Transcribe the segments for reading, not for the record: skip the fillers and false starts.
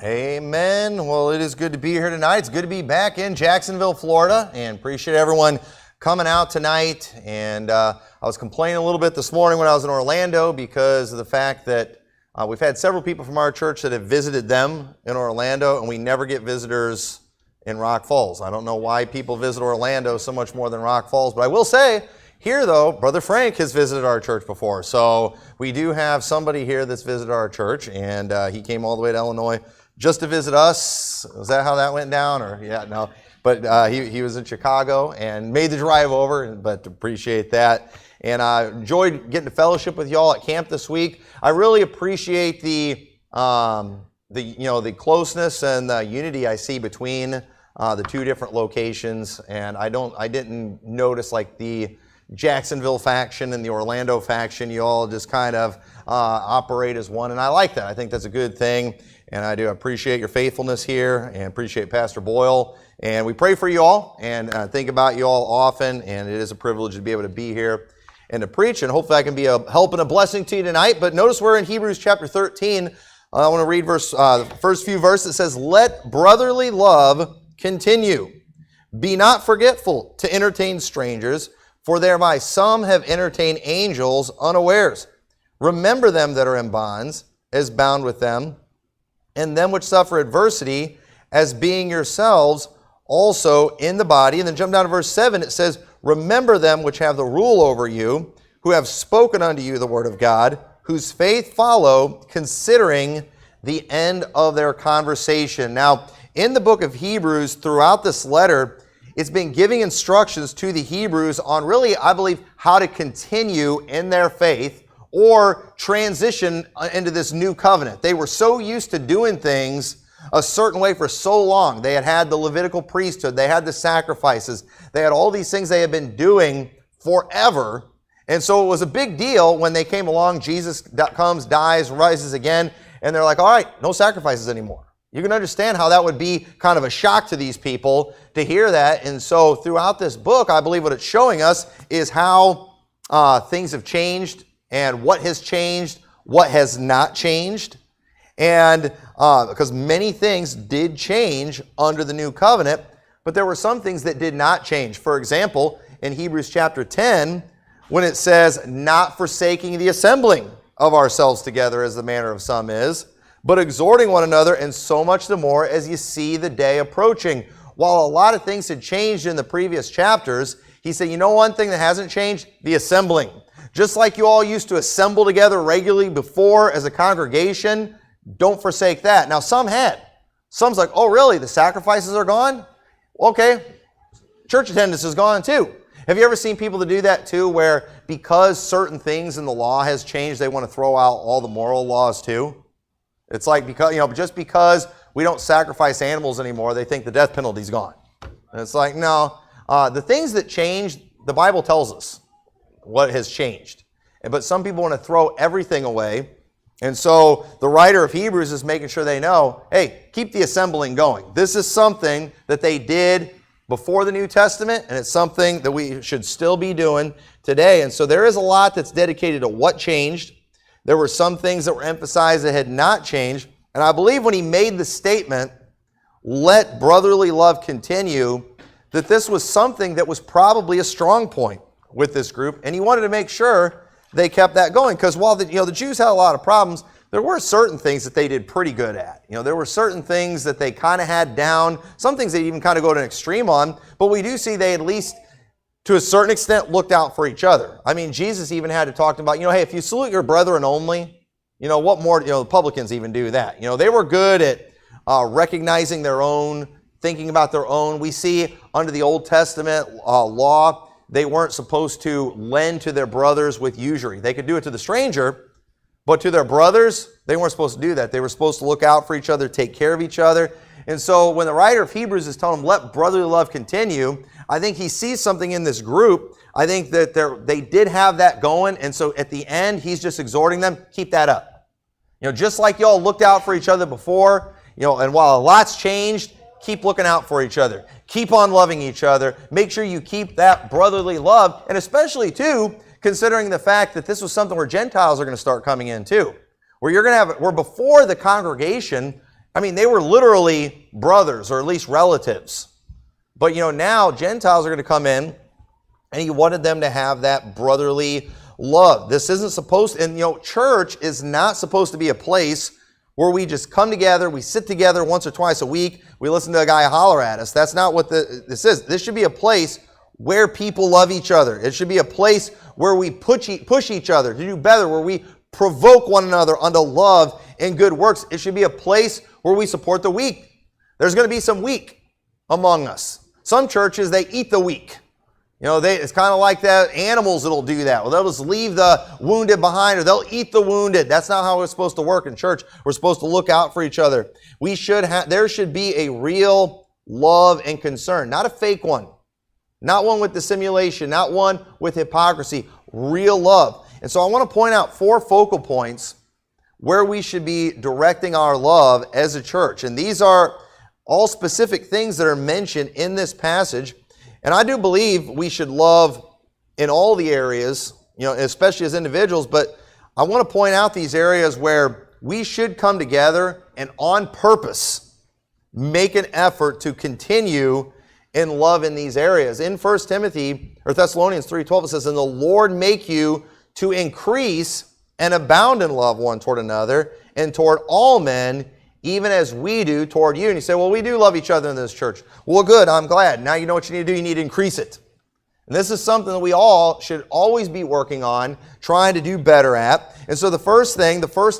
Amen. Well, it is good to be here tonight. It's good to be back in Jacksonville, Florida, and appreciate everyone coming out tonight. And I was complaining a little bit this morning when I was in Orlando because of the fact that we've had several people from our church that have visited them in Orlando, and we never get visitors in Rock Falls. I don't know why people visit Orlando so much more than Rock Falls, but I will say, here though, Brother Frank has visited our church before. So we do have somebody here that's visited our church, and he came all the way to Illinois just to visit us. Was that how that went down? Or yeah, no. But he was in Chicago and made the drive over, but appreciate that. And I enjoyed getting to fellowship with y'all at camp this week. I really appreciate the closeness and the unity I see between the two different locations. And I didn't notice like the Jacksonville faction and the Orlando faction. You all just kind of operate as one, and I like that. I think that's a good thing. And I do appreciate your faithfulness here and appreciate Pastor Boyle. And we pray for you all and think about you all often. And it is a privilege to be able to be here and to preach. And hopefully I can be a help and a blessing to you tonight. But notice we're in Hebrews chapter 13. I want to read the first few verses. It says, "Let brotherly love continue. Be not forgetful to entertain strangers, for thereby some have entertained angels unawares. Remember them that are in bonds, as bound with them, and them which suffer adversity, as being yourselves also in the body." And then jump down to verse 7, it says, "Remember them which have the rule over you, who have spoken unto you the word of God, whose faith follow, considering the end of their conversation." Now, in the book of Hebrews, throughout this letter, it's been giving instructions to the Hebrews on really, I believe, how to continue in their faith or transition into this new covenant. They were so used to doing things a certain way for so long. They had the Levitical priesthood. They had the sacrifices. They had all these things they had been doing forever. And so it was a big deal when they came along. Jesus comes, dies, rises again, and they're like, all right, no sacrifices anymore. You can understand how that would be kind of a shock to these people to hear that. And so throughout this book, I believe what it's showing us is how things have changed and what has changed, what has not changed. And because many things did change under the new covenant, but there were some things that did not change. For example, in Hebrews chapter 10, when it says, "Not forsaking the assembling of ourselves together as the manner of some is, but exhorting one another, and so much the more as you see the day approaching." While a lot of things had changed in the previous chapters, he said, you know one thing that hasn't changed? The assembling. Just like you all used to assemble together regularly before as a congregation, don't forsake that. Now some had. Some's like, oh really? The sacrifices are gone? Okay, church attendance is gone too. Have you ever seen people that do that too, where because certain things in the law has changed, they want to throw out all the moral laws too? It's like, because just because we don't sacrifice animals anymore, they think the death penalty's gone. And it's like, no. The things that changed, the Bible tells us what has changed. But some people want to throw everything away. And so the writer of Hebrews is making sure they know, hey, keep the assembling going. This is something that they did before the New Testament, and it's something that we should still be doing today. And so there is a lot that's dedicated to what changed. There were some things that were emphasized that had not changed. And I believe when he made the statement, "Let brotherly love continue," that this was something that was probably a strong point with this group. And he wanted to make sure they kept that going. Because while the Jews had a lot of problems, there were certain things that they did pretty good at. There were certain things that they kind of had down. Some things they even kind of go to an extreme on. But we do see they at least, to a certain extent, looked out for each other. I mean, Jesus even had to talk about, hey, if you salute your brethren only, what more, the publicans even do that. They were good at recognizing their own, thinking about their own. We see under the Old Testament law, they weren't supposed to lend to their brothers with usury. They could do it to the stranger, but to their brothers, they weren't supposed to do that. They were supposed to look out for each other, take care of each other. And so when the writer of Hebrews is telling them, let brotherly love continue, I think he sees something in this group. I think that they did have that going. And so at the end, he's just exhorting them, keep that up. Just like y'all looked out for each other before, and while a lot's changed, keep looking out for each other. Keep on loving each other. Make sure you keep that brotherly love. And especially, too, considering the fact that this was something where Gentiles are going to start coming in, too. Where you're going to have, where before the congregation, I mean, they were literally brothers, or at least relatives. But, now Gentiles are going to come in, and he wanted them to have that brotherly love. This isn't supposed to, and, church is not supposed to be a place where we just come together, we sit together once or twice a week, we listen to a guy holler at us. That's not what this is. This should be a place where people love each other. It should be a place where we push each other to do better, where we provoke one another unto love and good works. It should be a place where we support the weak. There's going to be some weak among us. Some churches, they eat the weak. It's kind of like that animals that'll do that. Well, they'll just leave the wounded behind, or they'll eat the wounded. That's not how it's supposed to work in church. We're supposed to look out for each other. There should be a real love and concern, not a fake one. Not one with dissimulation, not one with hypocrisy. Real love. And so I want to point out 4 focal points where we should be directing our love as a church. And these are all specific things that are mentioned in this passage. And I do believe we should love in all the areas, especially as individuals, but I want to point out these areas where we should come together and on purpose make an effort to continue in love in these areas. In 1 Timothy, or Thessalonians 3:12, it says, "And the Lord make you to increase and abound in love one toward another and toward all men, even as we do toward you." And you say, well, we do love each other in this church. Well, good, I'm glad. Now you know what you need to do. You need to increase it. And this is something that we all should always be working on, trying to do better at. And so the first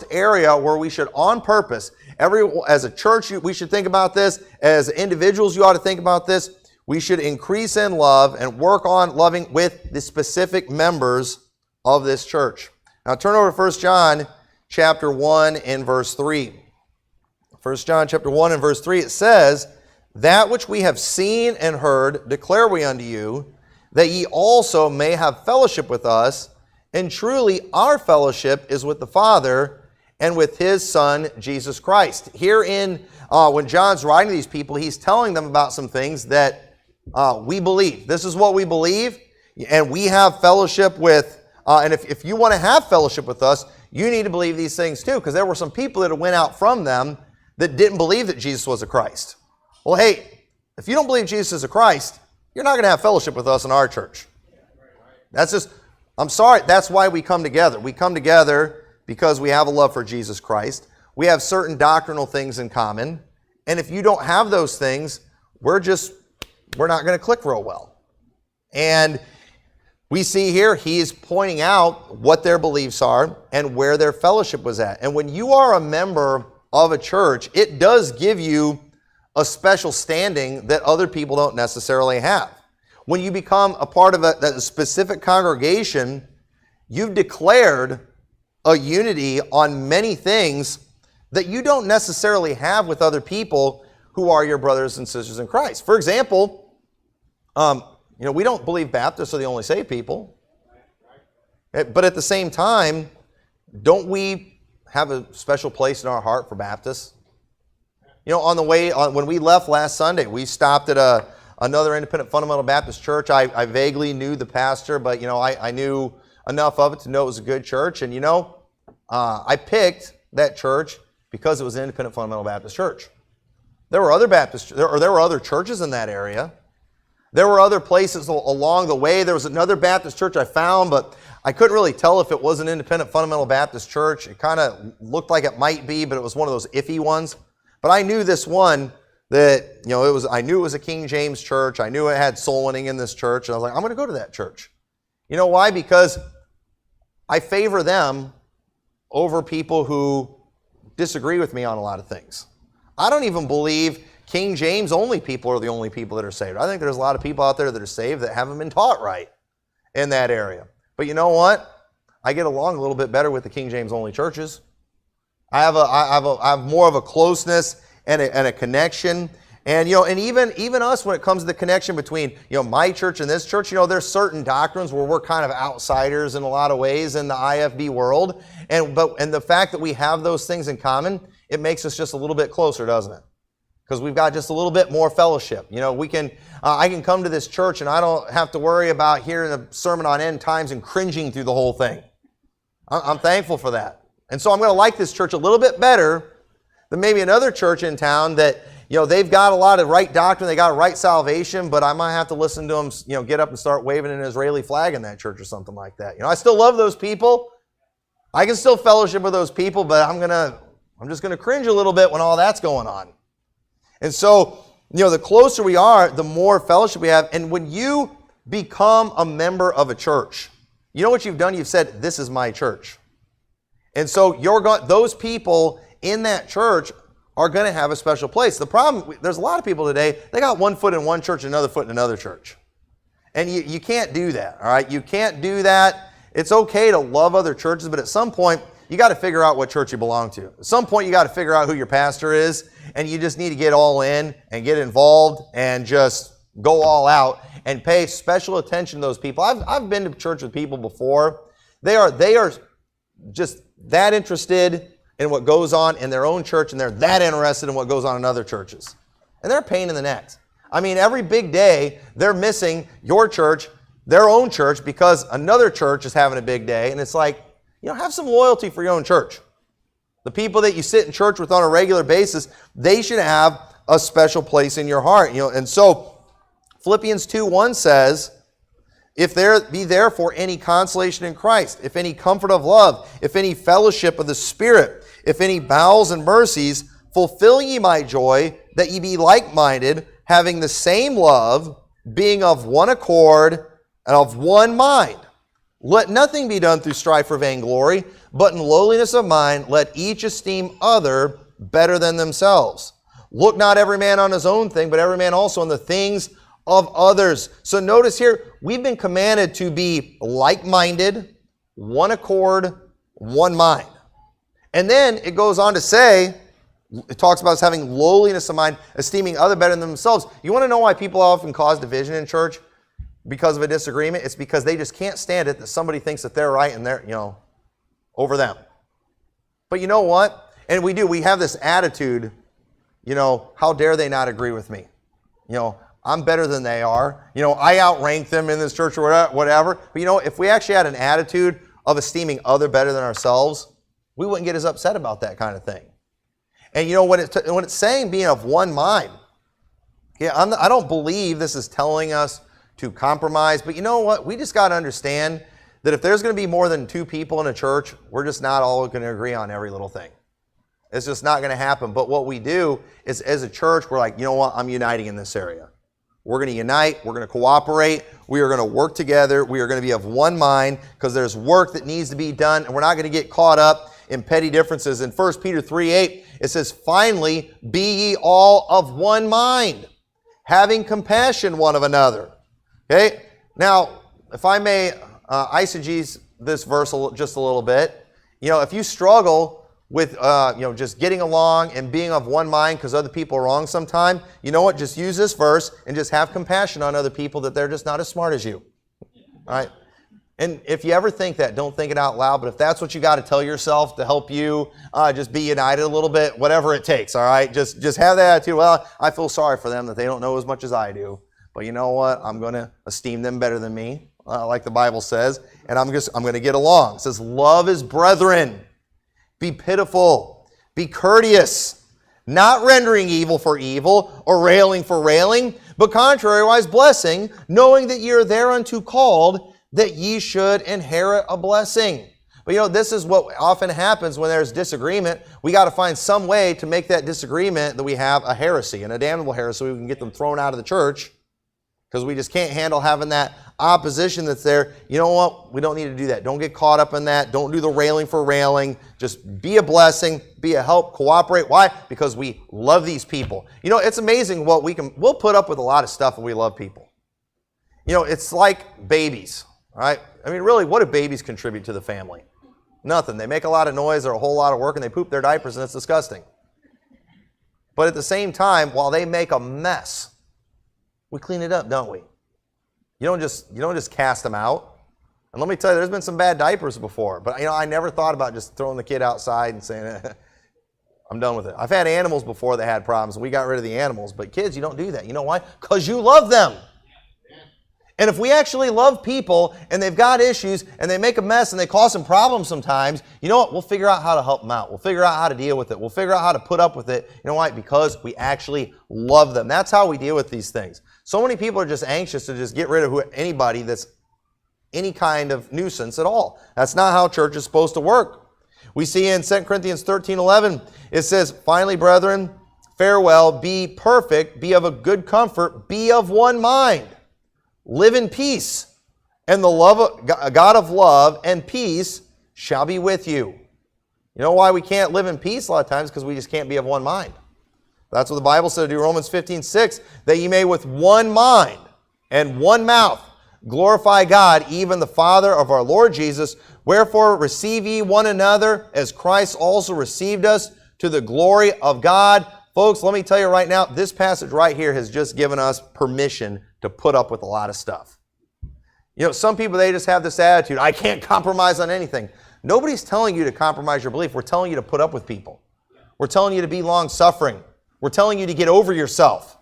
area where we should on purpose, as a church, we should think about this. As individuals, you ought to think about this. We should increase in love and work on loving with the specific members of this church. Now turn over to 1 John chapter 1 and verse 3. 1 John chapter 1 and verse 3, it says, "That which we have seen and heard declare we unto you, that ye also may have fellowship with us. And truly our fellowship is with the Father and with His Son, Jesus Christ." Here when John's writing to these people, he's telling them about some things that we believe. This is what we believe, and we have fellowship with, and if you want to have fellowship with us, you need to believe these things too, because there were some people that went out from them that didn't believe that Jesus was a Christ. Well, hey, if you don't believe Jesus is a Christ, you're not going to have fellowship with us in our church. I'm sorry, that's why we come together. We come together because we have a love for Jesus Christ. We have certain doctrinal things in common. And if you don't have those things, we're not going to click real well. And we see here, he is pointing out what their beliefs are and where their fellowship was at. And when you are a member of a church, it does give you a special standing that other people don't necessarily have. When you become a part of a specific congregation, you've declared a unity on many things that you don't necessarily have with other people who are your brothers and sisters in Christ. For example, we don't believe Baptists are the only saved people. But at the same time, don't we have a special place in our heart for Baptists? When we left last Sunday, we stopped at another independent fundamental Baptist church. I vaguely knew the pastor, but I knew enough of it to know it was a good church. And I picked that church because it was an independent fundamental Baptist church. There were other churches in that area. There were other places along the way. There was another Baptist church I found, but I couldn't really tell if it was an independent fundamental Baptist church. It kind of looked like it might be, but it was one of those iffy ones. But I knew this one that, I knew it was a King James church. I knew it had soul winning in this church. And I was like, I'm going to go to that church. You know why? Because I favor them over people who disagree with me on a lot of things. I don't even believe King James only people are the only people that are saved. I think there's a lot of people out there that are saved that haven't been taught right in that area. But you know what? I get along a little bit better with the King James only churches. I have more of a closeness and a connection. And and even us, when it comes to the connection between my church and this church, there's certain doctrines where we're kind of outsiders in a lot of ways in the IFB world. And the fact that we have those things in common, it makes us just a little bit closer, doesn't it? Because we've got just a little bit more fellowship. I can come to this church and I don't have to worry about hearing a sermon on end times and cringing through the whole thing. I'm thankful for that. And so I'm going to like this church a little bit better than maybe another church in town that, they've got a lot of right doctrine, they got right salvation, but I might have to listen to them, get up and start waving an Israeli flag in that church or something like that. I still love those people. I can still fellowship with those people, but I'm just going to cringe a little bit when all that's going on. And so, the closer we are, the more fellowship we have. And when you become a member of a church, you know what you've done? You've said, this is my church. And so those people in that church are going to have a special place. The problem, there's a lot of people today, they got one foot in one church and another foot in another church. And you can't do that, all right? You can't do that. It's okay to love other churches, but at some point, you got to figure out what church you belong to. At some point, you got to figure out who your pastor is, and you just need to get all in and get involved and just go all out and pay special attention to those people. I've been to church with people before. They are just that interested in what goes on in their own church, and they're that interested in what goes on in other churches. And they're a pain in the neck. I mean, every big day, they're missing your church, their own church, because another church is having a big day. And it's like, have some loyalty for your own church. The people that you sit in church with on a regular basis, they should have a special place in your heart. And so Philippians 2:1 says, if there be therefore any consolation in Christ, if any comfort of love, if any fellowship of the Spirit, if any bowels and mercies, fulfill ye my joy, that ye be like-minded, having the same love, being of one accord and of one mind. Let nothing be done through strife or vainglory, but in lowliness of mind, let each esteem other better than themselves. Look not every man on his own thing, but every man also on the things of others. So notice here, we've been commanded to be like-minded, one accord, one mind. And then it goes on to say, it talks about us having lowliness of mind, esteeming other better than themselves. You want to know why people often cause division in church? Because of a disagreement? It's because they just can't stand it that somebody thinks that they're right and they're, over them. But you know what? And we have this attitude, how dare they not agree with me? I'm better than they are. I outrank them in this church or whatever. But if we actually had an attitude of esteeming other better than ourselves, we wouldn't get as upset about that kind of thing. And when it's saying being of one mind, I don't believe this is telling us to compromise. But you know what? We just got to understand that if there's going to be more than two people in a church, we're just not all going to agree on every little thing. It's just not going to happen. But what we do is, as a church, we're like, you know what? I'm uniting in this area. We're going to unite. We're going to cooperate. We are going to work together. We are going to be of one mind because there's work that needs to be done, and we're not going to get caught up in petty differences. In 1 Peter 3:8, it says, finally, be ye all of one mind, having compassion one of another. Okay? Now, if I may eisegese this verse just a little bit, if you struggle with just getting along and being of one mind because other people are wrong sometime, you know what? Just use this verse and just have compassion on other people that they're just not as smart as you. All right? And if you ever think that, don't think it out loud, but if that's what you got to tell yourself to help you just be united a little bit, whatever it takes, all right? Just have that attitude. Well, I feel sorry for them that they don't know as much as I do. But you know what? I'm going to esteem them better than me, like the Bible says, and I'm going to get along. It says, love is brethren. Be pitiful. Be courteous. Not rendering evil for evil or railing for railing, but contrariwise blessing, knowing that ye are thereunto called, that ye should inherit a blessing. But this is what often happens when there's disagreement. We got to find some way to make that disagreement that we have a heresy and a damnable heresy so we can get them thrown out of the church. Because we just can't handle having that opposition that's there. You know what? We don't need to do that. Don't get caught up in that. Don't do the railing for railing. Just be a blessing, be a help, cooperate. Why? Because we love these people. It's amazing what we'll put up with a lot of stuff when we love people. It's like babies, right? I mean, really, what do babies contribute to the family? Nothing. They make a lot of noise, they're a whole lot of work, and they poop their diapers, and it's disgusting. But at the same time, while they make a mess, we clean it up, don't we? You don't just cast them out. And let me tell you, there's been some bad diapers before. But I never thought about just throwing the kid outside and saying, I'm done with it. I've had animals before that had problems, and we got rid of the animals. But kids, you don't do that. You know why? Because you love them. And if we actually love people and they've got issues and they make a mess and they cause some problems sometimes, you know what? We'll figure out how to help them out. We'll figure out how to deal with it. We'll figure out how to put up with it. You know why? Because we actually love them. That's how we deal with these things. So many people are just anxious to just get rid of anybody that's any kind of nuisance at all. That's not how church is supposed to work. We see in 2 Corinthians 13:11, it says, finally, brethren, farewell, be perfect, be of a good comfort, be of one mind. Live in peace, and the love of God of love and peace shall be with you. You know why we can't live in peace a lot of times? Because we just can't be of one mind. That's what the Bible said to do, Romans 15:6, that ye may with one mind and one mouth glorify God, even the Father of our Lord Jesus. Wherefore receive ye one another, as Christ also received us, to the glory of God. Folks, let me tell you right now, this passage right here has just given us permission to put up with a lot of stuff. You know, some people, they just have this attitude, I can't compromise on anything. Nobody's telling you to compromise your belief. We're telling you to put up with people. We're telling you to be long-suffering. We're telling you to get over yourself.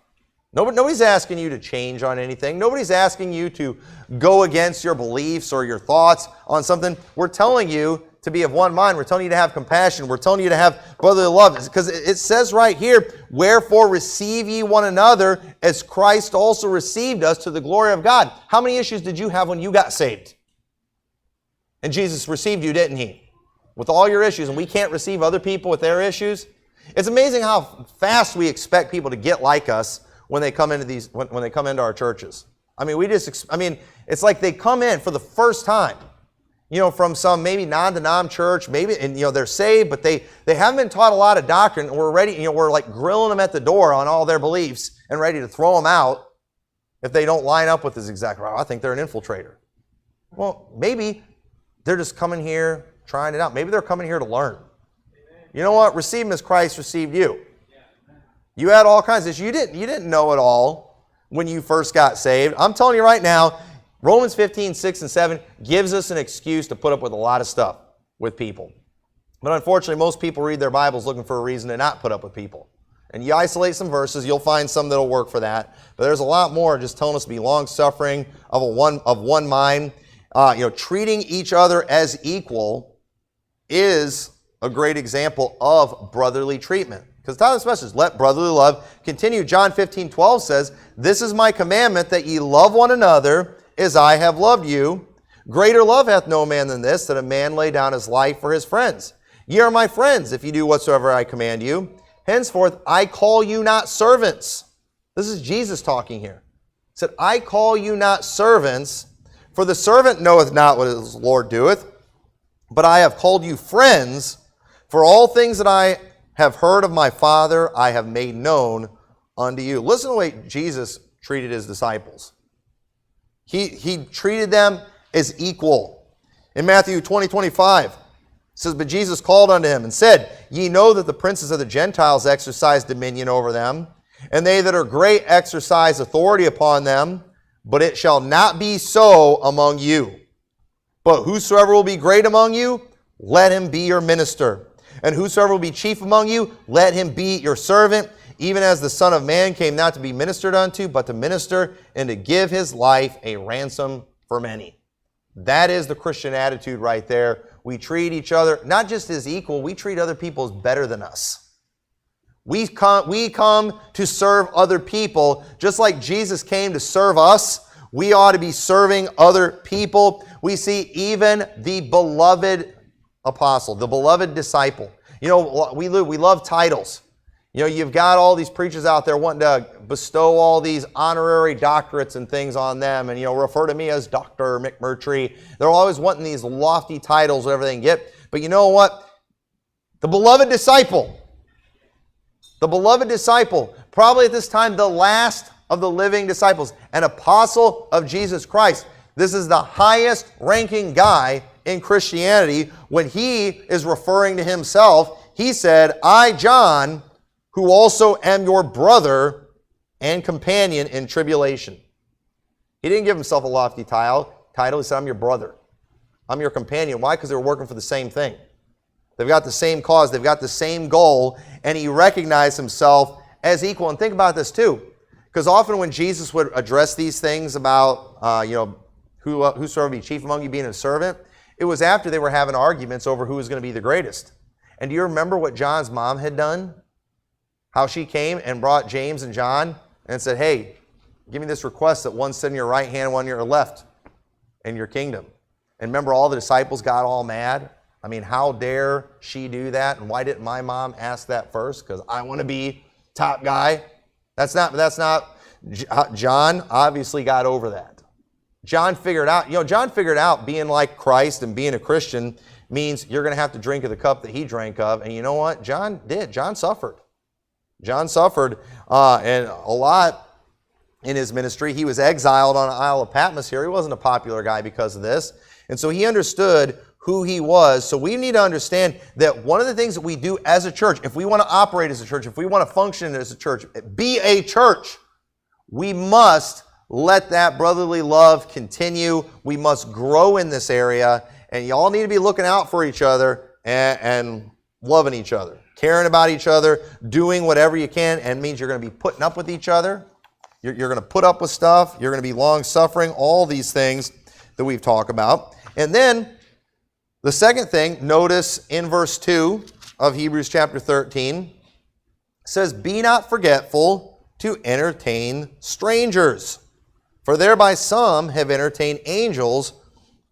Nobody's asking you to change on anything. Nobody's asking you to go against your beliefs or your thoughts on something. We're telling you to be of one mind. We're telling you to have compassion. We're telling you to have brotherly love. Because it says right here, wherefore receive ye one another as Christ also received us to the glory of God. How many issues did you have when you got saved? And Jesus received you, didn't He? With all your issues, and we can't receive other people with their issues. It's amazing how fast we expect people to get like us when they come into when they come into our churches. I mean, it's like they come in for the first time. You know, from some maybe non-denom church, maybe, and you know, they're saved, but they haven't been taught a lot of doctrine, and we're ready, you know, we're like grilling them at the door on all their beliefs and ready to throw them out if they don't line up with this exact, well, I think they're an infiltrator. Well, maybe they're just coming here, trying it out. Maybe they're coming here to learn. You know what? Receive Him as Christ received you. You had all kinds of issues. You didn't know it all when you first got saved. I'm telling you right now, Romans 15:6 and 7 gives us an excuse to put up with a lot of stuff with people. But unfortunately, most people read their Bibles looking for a reason to not put up with people. And you isolate some verses, you'll find some that'll work for that. But there's a lot more just telling us to be long-suffering, of one mind. Treating each other as equal is a great example of brotherly treatment. Because the title of this message is, let brotherly love continue. John 15:12 says, this is my commandment, that ye love one another as I have loved you. Greater love hath no man than this, that a man lay down his life for his friends. Ye are my friends, if ye do whatsoever I command you. Henceforth I call you not servants. This is Jesus talking here. He said, I call you not servants, for the servant knoweth not what his Lord doeth, but I have called you friends, for all things that I have heard of my Father I have made known unto you. Listen to the way Jesus treated His disciples. He treated them as equal. In Matthew 20:25, it says, but Jesus called unto him and said, ye know that the princes of the Gentiles exercise dominion over them, and they that are great exercise authority upon them, but it shall not be so among you. But whosoever will be great among you, let him be your minister. And whosoever will be chief among you, let him be your servant, even as the Son of Man came not to be ministered unto, but to minister and to give His life a ransom for many. That is the Christian attitude right there. We treat each other not just as equal, we treat other people as better than us. We come to serve other people. Just like Jesus came to serve us, we ought to be serving other people. We see even the beloved apostle, the beloved disciple. You know, we love titles. You know, you've got all these preachers out there wanting to bestow all these honorary doctorates and things on them and, you know, refer to me as Dr. McMurtry. They're always wanting these lofty titles, whatever they can get. But you know what? The beloved disciple, probably at this time the last of the living disciples, an apostle of Jesus Christ. This is the highest ranking guy in Christianity. When he is referring to himself, he said, I, John, who also am your brother and companion in tribulation. He didn't give himself a lofty title. He said, I'm your brother. I'm your companion. Why? Because they were working for the same thing. They've got the same cause. They've got the same goal. And he recognized himself as equal. And think about this too. Because often when Jesus would address these things about, whosoever be chief among you being a servant, it was after they were having arguments over who was going to be the greatest. And do you remember what John's mom had done? How she came and brought James and John and said, hey, give me this request that one sit on your right hand, one on your left in your kingdom. And remember, all the disciples got all mad. I mean, how dare she do that? And why didn't my mom ask that first? Because I want to be top guy. That's not, John obviously got over that. John figured out being like Christ and being a Christian means you're going to have to drink of the cup that he drank of. And you know what? John did. John suffered. John suffered, and a lot in his ministry. He was exiled on the Isle of Patmos here. He wasn't a popular guy because of this. And so he understood who he was. So we need to understand that one of the things that we do as a church, if we want to operate as a church, if we want to function as a church, be a church, we must let that brotherly love continue. We must grow in this area. And y'all need to be looking out for each other and loving each other, caring about each other, doing whatever you can. And it means you're going to be putting up with each other. You're going to put up with stuff. You're going to be long-suffering, all these things that we've talked about. And then the second thing, notice in verse 2 of Hebrews chapter 13, says, be not forgetful to entertain strangers, for thereby some have entertained angels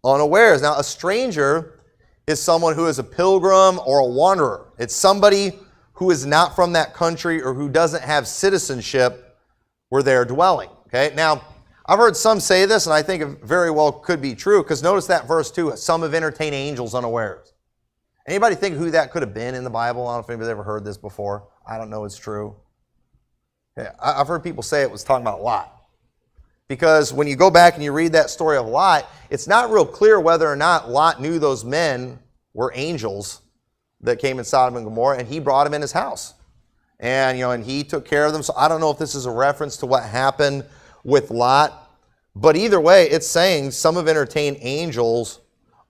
unawares. Now, a stranger is someone who is a pilgrim or a wanderer. It's somebody who is not from that country or who doesn't have citizenship where they're dwelling. Okay? Now, I've heard some say this, and I think it very well could be true, because notice that verse 2, some have entertained angels unawares. Anybody think who that could have been in the Bible? I don't know if anybody's ever heard this before. I don't know it's true. Yeah, I've heard people say it was talking about Lot. Because when you go back and you read that story of Lot, it's not real clear whether or not Lot knew those men were angels that came in Sodom and Gomorrah, and he brought them in his house. And, and he took care of them. So I don't know if this is a reference to what happened with Lot. But either way, it's saying some have entertained angels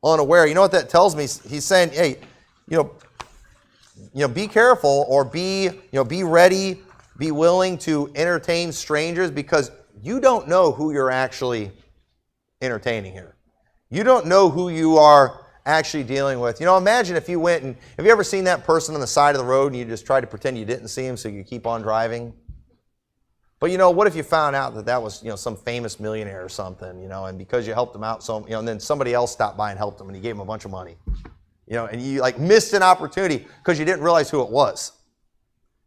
unaware. You know what that tells me? He's saying, hey, be careful, or be ready, be willing to entertain strangers, because you don't know who you're actually entertaining here. You don't know who you are actually dealing with. Imagine if you went and, have you ever seen that person on the side of the road and you just tried to pretend you didn't see him so you keep on driving? But what if you found out that was, some famous millionaire or something, and because you helped him out, and then somebody else stopped by and helped him and you gave him a bunch of money, and you missed an opportunity because you didn't realize who it was.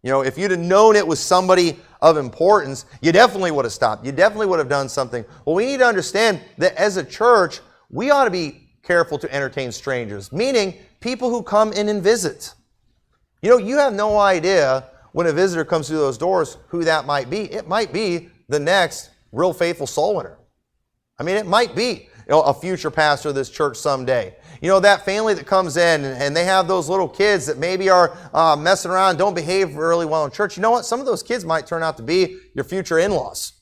If you'd have known it was somebody of importance, you definitely would have stopped. You definitely would have done something. Well, we need to understand that as a church, we ought to be careful to entertain strangers, meaning people who come in and visit. You have no idea when a visitor comes through those doors who that might be. It might be the next real faithful soul winner. I mean, it might be a future pastor of this church someday. That family that comes in and they have those little kids that maybe are messing around, don't behave really well in church. You know what? Some of those kids might turn out to be your future in-laws.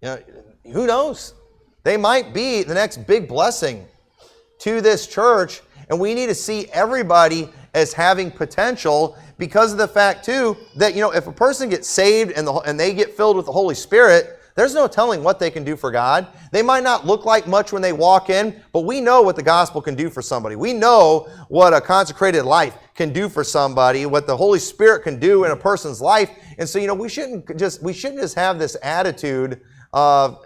Who knows? They might be the next big blessing to this church, and we need to see everybody as having potential, because of the fact, too, that, if a person gets saved and they get filled with the Holy Spirit, there's no telling what they can do for God. They might not look like much when they walk in, but we know what the gospel can do for somebody. We know what a consecrated life can do for somebody, what the Holy Spirit can do in a person's life. And so, we shouldn't just have this attitude of,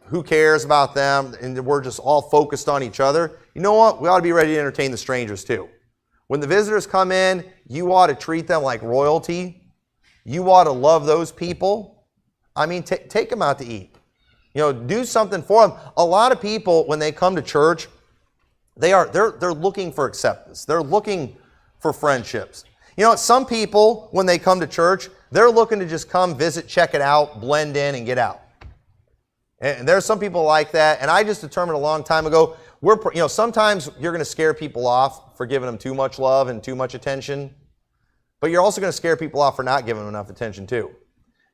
who cares about them, and we're just all focused on each other. You know what? We ought to be ready to entertain the strangers too. When the visitors come in, you ought to treat them like royalty. You ought to love those people. I mean, take them out to eat. Do something for them. A lot of people, when they come to church, they're looking for acceptance. They're looking for friendships. Some people, when they come to church, they're looking to just come visit, check it out, blend in, and get out. And there's some people like that. And I just determined a long time ago, sometimes you're going to scare people off for giving them too much love and too much attention. But you're also going to scare people off for not giving them enough attention too.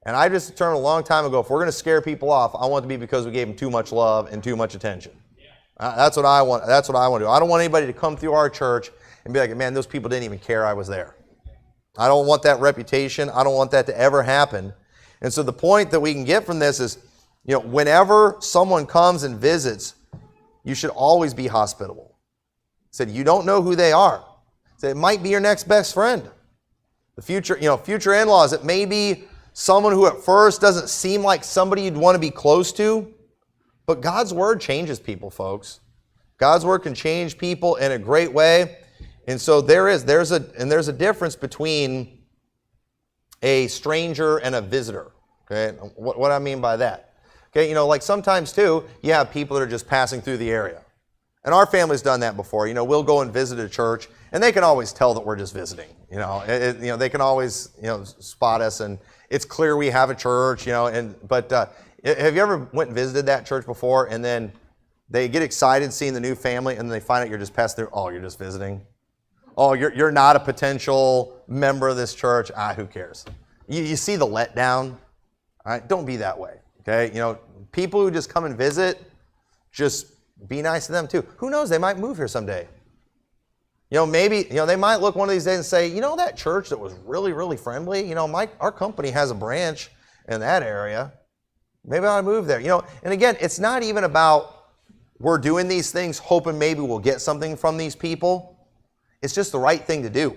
And I just determined a long time ago, if we're going to scare people off, I want it to be because we gave them too much love and too much attention. That's what I want. That's what I want to do. I don't want anybody to come through our church and be like, man, those people didn't even care I was there. I don't want that reputation. I don't want that to ever happen. And so the point that we can get from this is, whenever someone comes and visits, you should always be hospitable. Said, you don't know who they are. Said, it might be your next best friend. The future in-laws, it may be someone who at first doesn't seem like somebody you'd want to be close to, but God's Word changes people, folks. God's Word can change people in a great way. And so there's a difference between a stranger and a visitor. Okay, what I mean by that. Okay, like sometimes too, you have people that are just passing through the area. And our family's done that before. We'll go and visit a church, and they can always tell that we're just visiting. They can always spot us, and it's clear we have a church. But have you ever went and visited that church before, and then they get excited seeing the new family, and then they find out you're just passing through? Oh, you're just visiting. Oh, you're not a potential member of this church. Who cares? You see the letdown. All right, don't be that way. Okay, people who just come and visit, just be nice to them too. Who knows? They might move here someday. Maybe they might look one of these days and say, that church that was really, really friendly. Our company has a branch in that area. Maybe I'll move there. And again, it's not even about we're doing these things hoping maybe we'll get something from these people. It's just the right thing to do.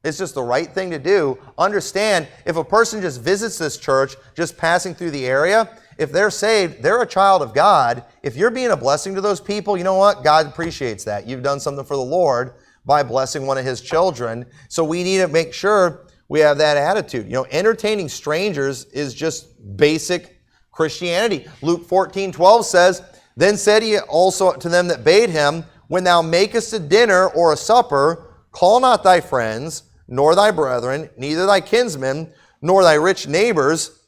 It's just the right thing to do. Understand, if a person just visits this church, just passing through the area, if they're saved, they're a child of God. If you're being a blessing to those people, you know what? God appreciates that. You've done something for the Lord by blessing one of His children. So we need to make sure we have that attitude. Entertaining strangers is just basic Christianity. Luke 14:12 says, "Then said He also to them that bade Him, When thou makest a dinner or a supper, call not thy friends, nor thy brethren, neither thy kinsmen, nor thy rich neighbors,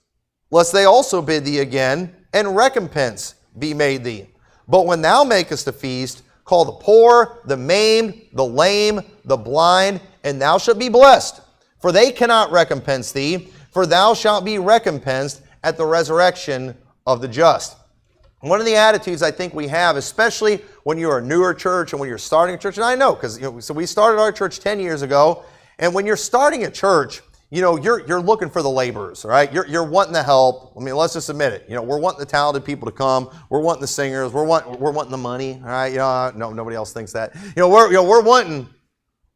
lest they also bid thee again, and recompense be made thee. But when thou makest a feast, call the poor, the maimed, the lame, the blind, and thou shalt be blessed. For they cannot recompense thee, for thou shalt be recompensed at the resurrection of the just." One of the attitudes I think we have, especially when you're a newer church and when you're starting a church, and I know, because so we started our church 10 years ago, and when you're starting a church, you're looking for the laborers, right? You're wanting the help. I mean, let's just admit it. We're wanting the talented people to come. We're wanting the singers. We're wanting the money, all right? No, nobody else thinks that. We're wanting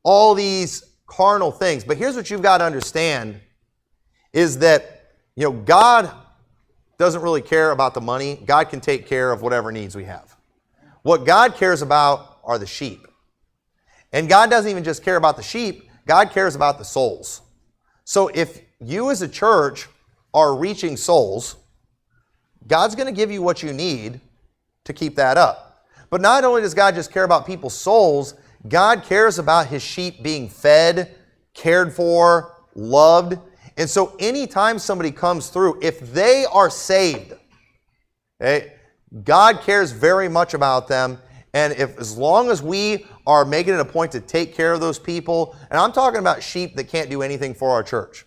all these carnal things. But here's what you've got to understand is that, God doesn't really care about the money. God can take care of whatever needs we have. What God cares about are the sheep. And God doesn't even just care about the sheep. God cares about the souls. So if you as a church are reaching souls, God's going to give you what you need to keep that up. But not only does God just care about people's souls, God cares about His sheep being fed, cared for, loved. And so anytime somebody comes through, if they are saved, okay, God cares very much about them. And as long as we are making it a point to take care of those people, and I'm talking about sheep that can't do anything for our church.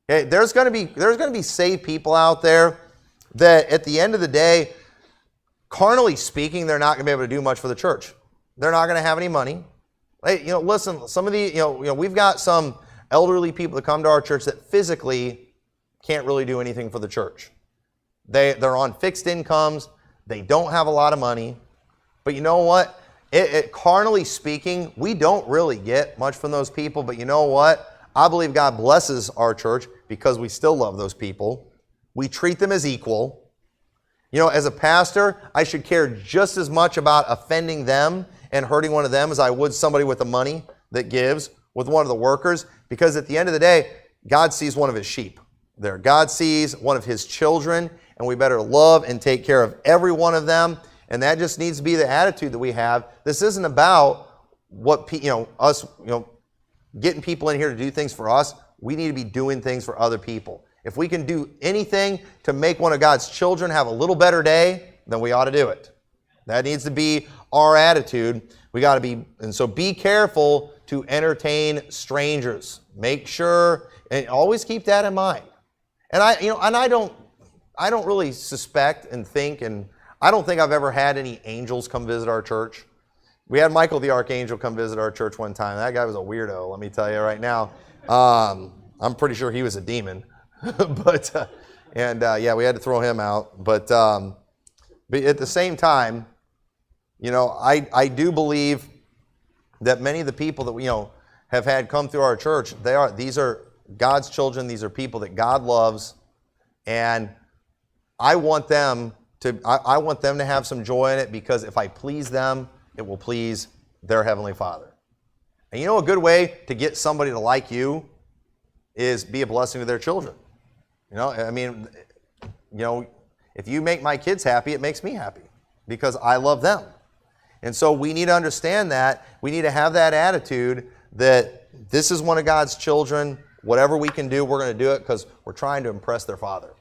Okay, there's going to be saved people out there that at the end of the day, carnally speaking, they're not going to be able to do much for the church. They're not going to have any money. Hey, listen, some of the, we've got some elderly people that come to our church that physically can't really do anything for the church. They're on fixed incomes. They don't have a lot of money. But you know what? Carnally speaking, we don't really get much from those people. But you know what? I believe God blesses our church because we still love those people. We treat them as equal. As a pastor, I should care just as much about offending them and hurting one of them as I would somebody with the money that gives, with one of the workers. Because at the end of the day, God sees one of His sheep there. God sees one of His children, and we better love and take care of every one of them. And that just needs to be the attitude that we have. This isn't about what us getting people in here to do things for us. We need to be doing things for other people. If we can do anything to make one of God's children have a little better day, then we ought to do it. That needs to be our attitude. We got to be, and so be careful to entertain strangers. Make sure and always keep that in mind. And I don't really suspect and think, and I don't think I've ever had any angels come visit our church. We had Michael the Archangel come visit our church one time. That guy was a weirdo, let me tell you right now. I'm pretty sure he was a demon. But yeah, we had to throw him out. But at the same time, I do believe that many of the people that we have had come through our church, these are God's children. These are people that God loves, and I want them to have some joy in it, because if I please them, it will please their Heavenly Father. And a good way to get somebody to like you is be a blessing to their children. If you make my kids happy, it makes me happy because I love them. And so we need to understand that. We need to have that attitude that this is one of God's children. Whatever we can do, we're going to do it because we're trying to impress their Father,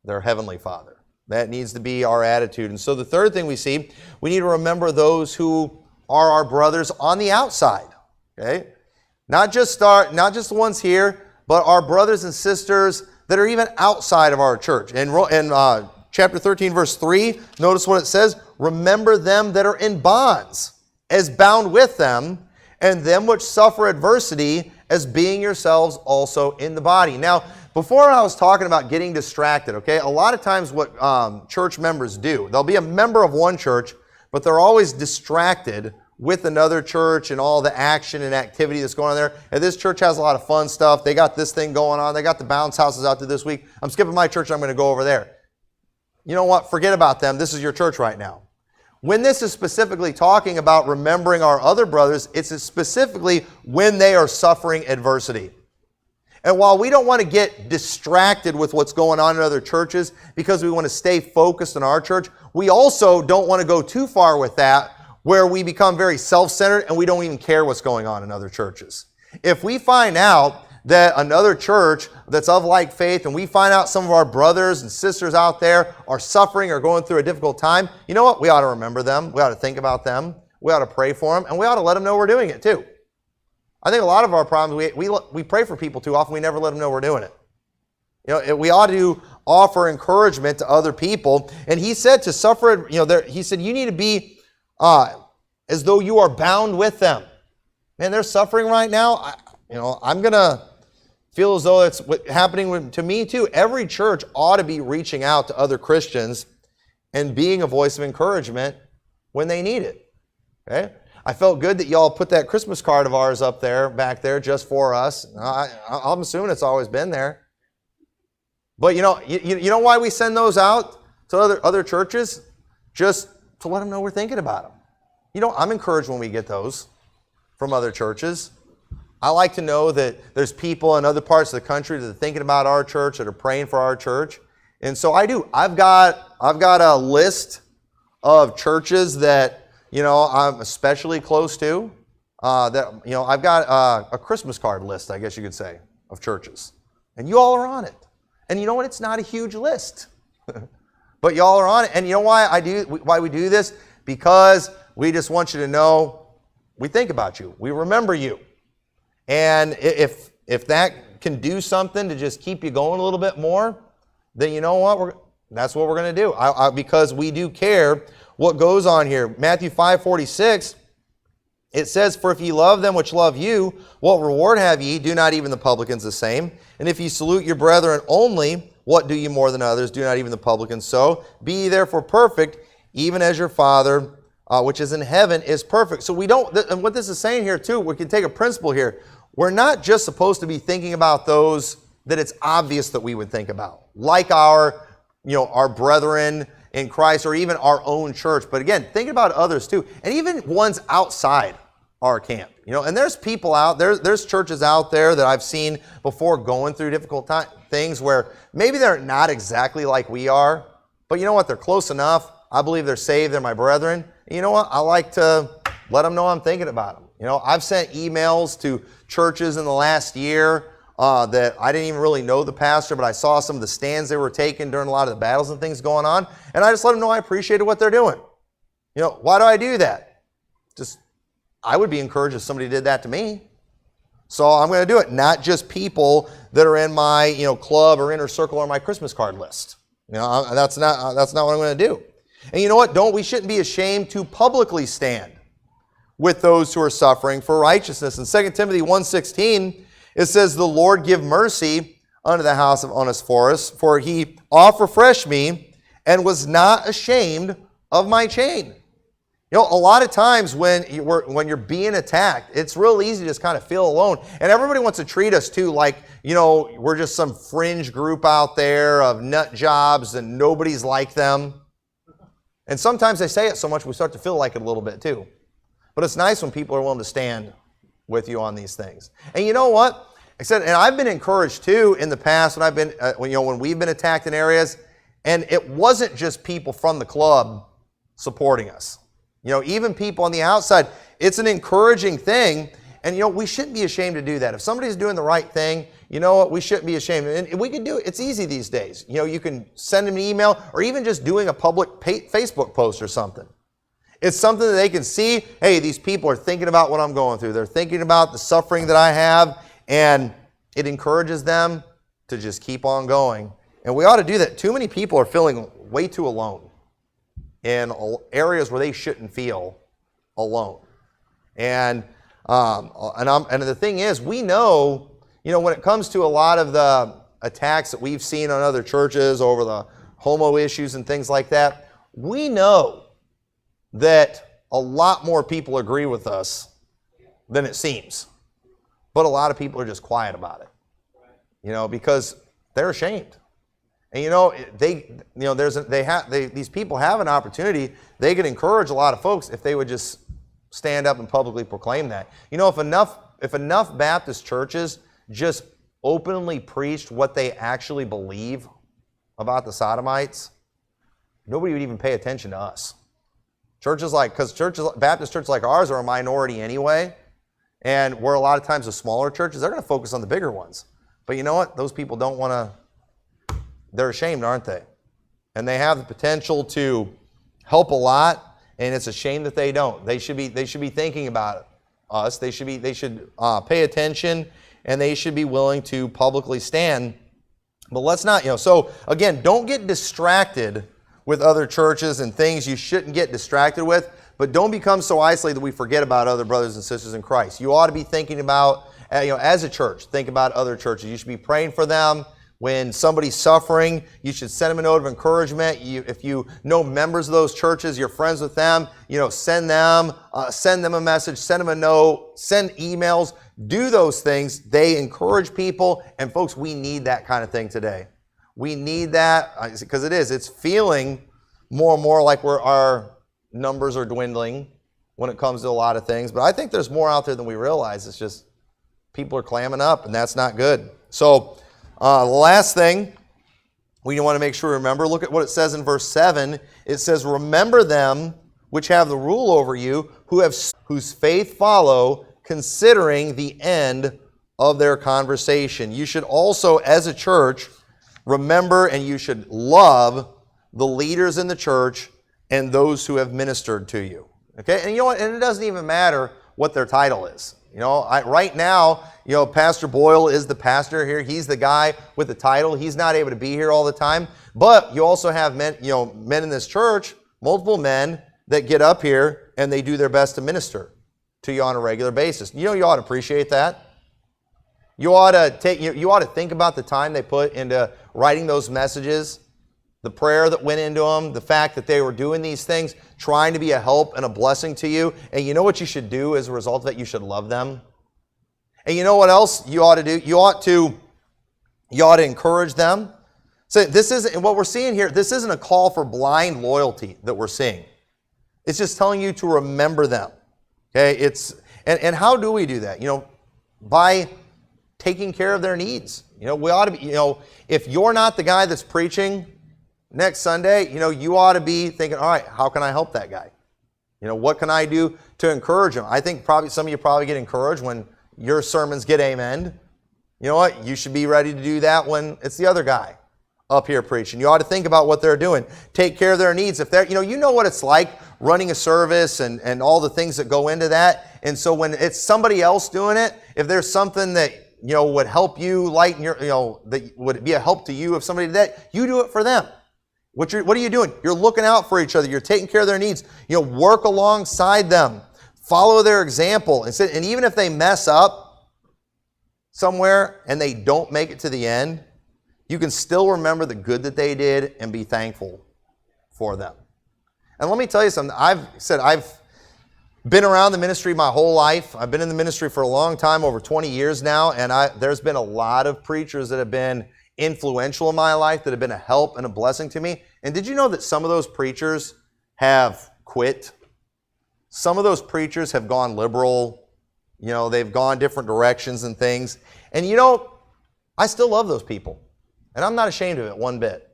their Heavenly Father. That needs to be our attitude. And so the third thing we see, we need to remember those who are our brothers on the outside. Okay? Not just the ones here, but our brothers and sisters that are even outside of our church. In chapter 13, verse 3, notice what it says. Remember them that are in bonds, as bound with them, and them which suffer adversity, as being yourselves also in the body. Now, before I was talking about getting distracted, okay, a lot of times what church members do, they'll be a member of one church, but they're always distracted with another church and all the action and activity that's going on there. And this church has a lot of fun stuff. They got this thing going on. They got the bounce houses out there this week. I'm skipping my church. I'm going to go over there. You know what? Forget about them. This is your church right now. When this is specifically talking about remembering our other brothers, it's specifically when they are suffering adversity. And while we don't want to get distracted with what's going on in other churches because we want to stay focused on our church, we also don't want to go too far with that where we become very self-centered and we don't even care what's going on in other churches. If we find out that another church that's of like faith, and we find out some of our brothers and sisters out there are suffering or going through a difficult time, you know what? We ought to remember them. We ought to think about them. We ought to pray for them, and we ought to let them know we're doing it too. I think a lot of our problems, we pray for people too often. We never let them know we're doing it. We ought to offer encouragement to other people. And he said to suffer, he said you need to be as though you are bound with them. Man, they're suffering right now. I'm going to feel as though it's happening to me too. Every church ought to be reaching out to other Christians and being a voice of encouragement when they need it. Okay? I felt good that y'all put that Christmas card of ours up there, back there, just for us. I'm assuming it's always been there. But you know why we send those out to other churches? Just to let them know we're thinking about them. I'm encouraged when we get those from other churches. I like to know that there's people in other parts of the country that are thinking about our church, that are praying for our church. And so I do. I've got a list of churches that, I'm especially close to. I've got a Christmas card list, I guess you could say, of churches. And you all are on it. And you know what? It's not a huge list. But y'all are on it. And you know why we do this? Because we just want you to know we think about you. We remember you. And if that can do something to just keep you going a little bit more, then you know what? That's what we're going to do. Because we do care what goes on here. Matthew 5:46, it says, "For if ye love them which love you, what reward have ye? Do not even the publicans the same? And if ye salute your brethren only, what do ye more than others? Do not even the publicans so? Be ye therefore perfect, even as your Father which is in heaven is perfect." So we don't, and what this is saying here too, we can take a principle here. We're not just supposed to be thinking about those that it's obvious that we would think about, like our brethren in Christ or even our own church. But again, think about others too, and even ones outside our camp. And there's people out there, there's churches out there that I've seen before going through difficult things where maybe they're not exactly like we are, but you know what? They're close enough. I believe they're saved. They're my brethren. And you know what? I like to let them know I'm thinking about them. I've sent emails to churches in the last year that I didn't even really know the pastor, but I saw some of the stands they were taking during a lot of the battles and things going on, and I just let them know I appreciated what they're doing. Why do I do that? I would be encouraged if somebody did that to me. So I'm going to do it. Not just people that are in my club or inner circle or my Christmas card list. That's not what I'm going to do. And you know what? We shouldn't be ashamed to publicly stand with those who are suffering for righteousness. In 2 Timothy 1:16, It says, the Lord give mercy unto the house of Onesiphorus, for he oft refreshed me and was not ashamed of my chain. You know, a lot of times when you're being attacked, it's real easy to just kind of feel alone. And everybody wants to treat us too like, you know, we're just some fringe group out there of nut jobs and nobody's like them. And sometimes they say it so much we start to feel like it a little bit too. But it's nice when people are willing to stand with you on these things. And you know what? I said, and I've been encouraged too in the past when I've been, when we've been attacked in areas, and it wasn't just people from the club supporting us. You know, even people on the outside, it's an encouraging thing. And, you know, we shouldn't be ashamed to do that. If somebody's doing the right thing, you know what, we shouldn't be ashamed. And we can do it. It's easy these days. You know, you can send them an email or even just doing a public Facebook post or something. It's something that they can see, hey, these people are thinking about what I'm going through. They're thinking about the suffering that I have, and it encourages them to just keep on going. And we ought to do that. Too many people are feeling way too alone in areas where they shouldn't feel alone. And the thing is, we know, you know, when it comes to a lot of the attacks that we've seen on other churches over the homo issues and things like that, we know that a lot more people agree with us than it seems. But a lot of people are just quiet about it, you know, because they're ashamed. And you know, these people have an opportunity. They could encourage a lot of folks if they would just stand up and publicly proclaim that. You know, if enough Baptist churches just openly preached what they actually believe about the Sodomites, nobody would even pay attention to us. Baptist churches like ours are a minority anyway, and we're a lot of times the smaller churches, they're going to focus on the bigger ones. But you know what? Those people don't want to. They're ashamed, aren't they? And they have the potential to help a lot, and it's a shame that they don't. They should be thinking about us. They should pay attention, and they should be willing to publicly stand. But let's not, you know. So again, don't get distracted with other churches and things you shouldn't get distracted with. But don't become so isolated that we forget about other brothers and sisters in Christ. You ought to be thinking about, you know, as a church, think about other churches. You should be praying for them. When somebody's suffering, you should send them a note of encouragement. If you know members of those churches, you're friends with them, you know, send them a message, send them a note, send emails, do those things. They encourage people, and folks, we need that kind of thing today. We need that because it's feeling more and more like our numbers are dwindling when it comes to a lot of things. But I think there's more out there than we realize. It's just people are clamming up, and that's not good. So, the last thing we want to make sure we remember, look at what it says in verse 7. It says, remember them which have the rule over you, whose faith follow, considering the end of their conversation. You should also, as a church, remember and you should love the leaders in the church and those who have ministered to you. Okay? And you know what? And it doesn't even matter what their title is. You know, right now, you know, Pastor Boyle is the pastor here. He's the guy with the title. He's not able to be here all the time. But you also have men, you know, men in this church, multiple men that get up here and they do their best to minister to you on a regular basis. You know, you ought to appreciate that. You ought to think about the time they put into writing those messages, the prayer that went into them, the fact that they were doing these things, trying to be a help and a blessing to you. And you know what you should do as a result of that? You should love them. And you know what else you ought to do? You ought to encourage them. So this isn't what we're seeing here. This isn't a call for blind loyalty that we're seeing. It's just telling you to remember them. Okay? And how do we do that? You know, by taking care of their needs. You know, we ought to be, you know, if you're not the guy that's preaching next Sunday, you know, you ought to be thinking, all right, how can I help that guy? You know, what can I do to encourage him? I think probably some of you probably get encouraged when your sermons get amen. You know what? You should be ready to do that when it's the other guy up here preaching. You ought to think about what they're doing. Take care of their needs. If they're, you know what it's like running a service and all the things that go into that. And so when it's somebody else doing it, if there's something that, you know, would help you lighten your, you know, that would be a help to you if somebody did that, you do it for them. What are you doing? You're looking out for each other. You're taking care of their needs. You know, work alongside them. Follow their example. And even if they mess up, somewhere and they don't make it to the end, you can still remember the good that they did and be thankful for them. And let me tell you something. I've been around the ministry my whole life. I've been in the ministry for a long time, over 20 years now, and there's been a lot of preachers that have been influential in my life, that have been a help and a blessing to me. And did you know that some of those preachers have quit? Some of those preachers have gone liberal. You know, they've gone different directions and things. And you know, I still love those people. And I'm not ashamed of it one bit.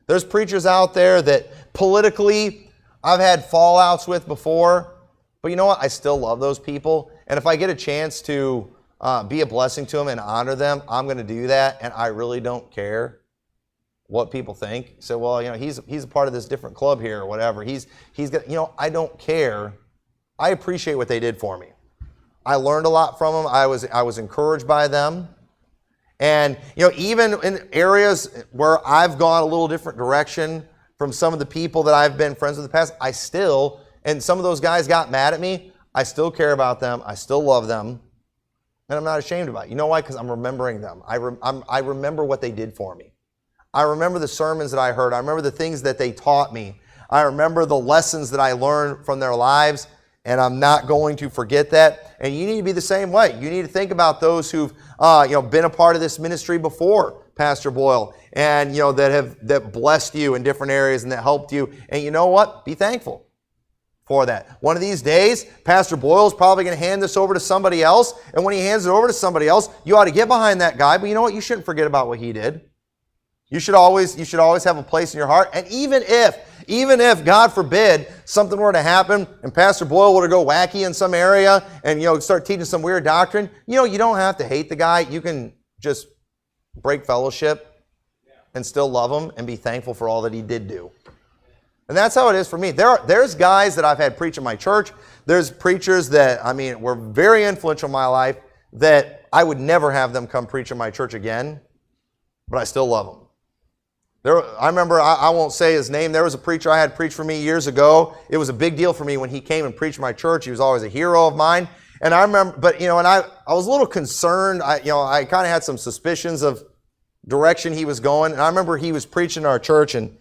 There's preachers out there that politically I've had fallouts with before. But you know what? I still love those people. And if I get a chance to be a blessing to them and honor them, I'm going to do that. And I really don't care what people think. So, well, you know, he's a part of this different club here or whatever. He's got, you know, I don't care. I appreciate what they did for me. I learned a lot from them. I was encouraged by them. And, you know, even in areas where I've gone a little different direction from some of the people that I've been friends with in the past, I still, and some of those guys got mad at me, I still care about them. I still love them. And I'm not ashamed about it. You know why? Because I'm remembering them. I remember what they did for me. I remember the sermons that I heard. I remember the things that they taught me. I remember the lessons that I learned from their lives. And I'm not going to forget that. And you need to be the same way. You need to think about those who've been a part of this ministry before Pastor Boyle, and that blessed you in different areas and that helped you. And you know what? Be thankful for that. One of these days, Pastor Boyle is probably going to hand this over to somebody else. And when he hands it over to somebody else, you ought to get behind that guy. But you know what? You shouldn't forget about what he did. You should always have a place in your heart. And even if, God forbid, something were to happen and Pastor Boyle were to go wacky in some area and, start teaching some weird doctrine, you don't have to hate the guy. You can just break fellowship and still love him and be thankful for all that he did do. And that's how it is for me. There's guys that I've had preach in my church. There's preachers that, were very influential in my life that I would never have them come preach in my church again, but I still love them. I remember, I won't say his name, there was a preacher I had preach for me years ago. It was a big deal for me when he came and preached my church. He was always a hero of mine. And I remember, but and I was a little concerned. I kind of had some suspicions of direction he was going. And I remember he was preaching in our church, and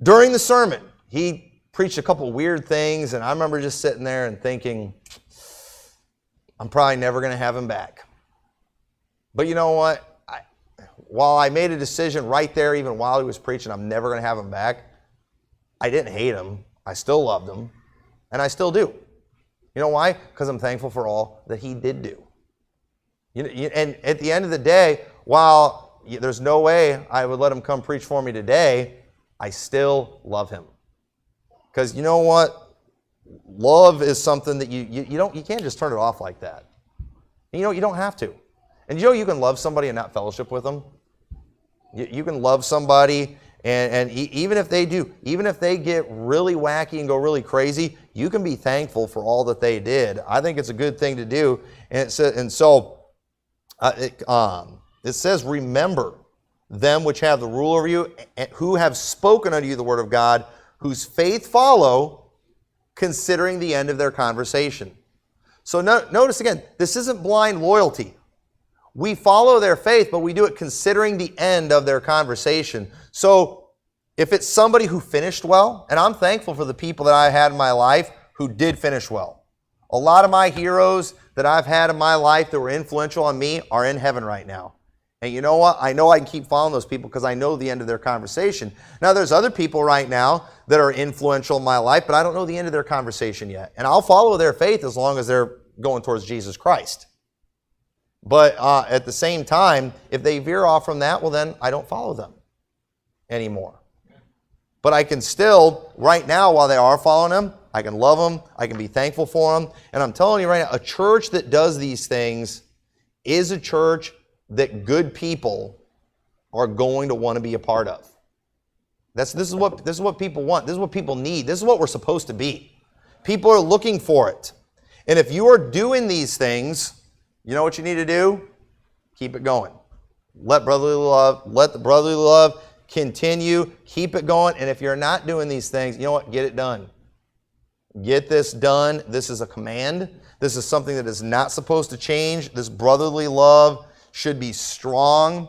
during the sermon, he preached a couple weird things. And I remember just sitting there and thinking, I'm probably never going to have him back. But you know what? While I made a decision right there, even while he was preaching, I'm never going to have him back, I didn't hate him. I still loved him, and I still do. You know why? Because I'm thankful for all that he did do. And at the end of the day, while there's no way I would let him come preach for me today, I still love him. Because you know what? Love is something that you can't just turn it off like that. You don't have to. And you can love somebody and not fellowship with them. You can love somebody, and even if they get really wacky and go really crazy, you can be thankful for all that they did. I think it's a good thing to do. And it says, remember them which have the rule over you, who have spoken unto you the word of God, whose faith follow, considering the end of their conversation. So notice again, this isn't blind loyalty. We follow their faith, but we do it considering the end of their conversation. So if it's somebody who finished well, and I'm thankful for the people that I had in my life who did finish well. A lot of my heroes that I've had in my life that were influential on me are in heaven right now. And you know what? I know I can keep following those people because I know the end of their conversation. Now, there's other people right now that are influential in my life, but I don't know the end of their conversation yet. And I'll follow their faith as long as they're going towards Jesus Christ. But at the same time, if they veer off from that, well, then I don't follow them anymore. But I can still, right now, while they are following them, I can love them, I can be thankful for them. And I'm telling you right now, a church that does these things is a church that good people are going to want to be a part of. This is what people want. This is what people need. This is what we're supposed to be. People are looking for it. And if you are doing these things, you know what you need to do? Keep it going. Let the brotherly love continue. Keep it going. And if you're not doing these things, you know what? Get it done. Get this done. This is a command. This is something that is not supposed to change. This brotherly love should be strong.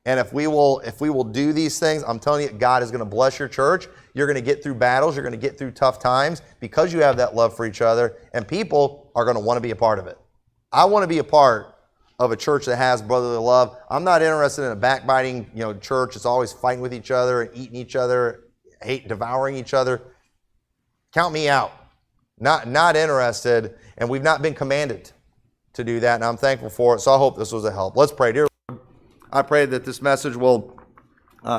And if we will do these things, I'm telling you, God is going to bless your church. You're going to get through battles. You're going to get through tough times because you have that love for each other, and people are going to want to be a part of it. I want to be a part of a church that has brotherly love. I'm not interested in a backbiting, church that's always fighting with each other and eating each other, devouring each other. Count me out. Not interested, and we've not been commanded to do that, and I'm thankful for it. So I hope this was a help. Let's pray. Dear Lord, I pray that this message will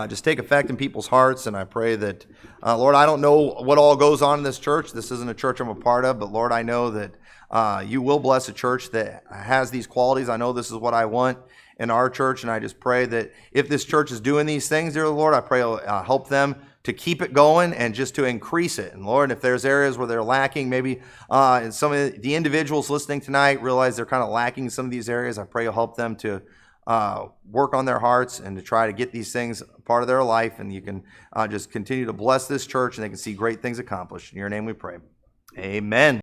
just take effect in people's hearts, and I pray that, Lord, I don't know what all goes on in this church. This isn't a church I'm a part of, but Lord, I know that you will bless a church that has these qualities. I know this is what I want in our church, and I just pray that if this church is doing these things, dear Lord, I pray you'll help them to keep it going and just to increase it. And Lord, if there's areas where they're lacking, maybe some of the individuals listening tonight realize they're kind of lacking in some of these areas, I pray you'll help them to work on their hearts and to try to get these things part of their life, and you can just continue to bless this church and they can see great things accomplished. In your name we pray. Amen.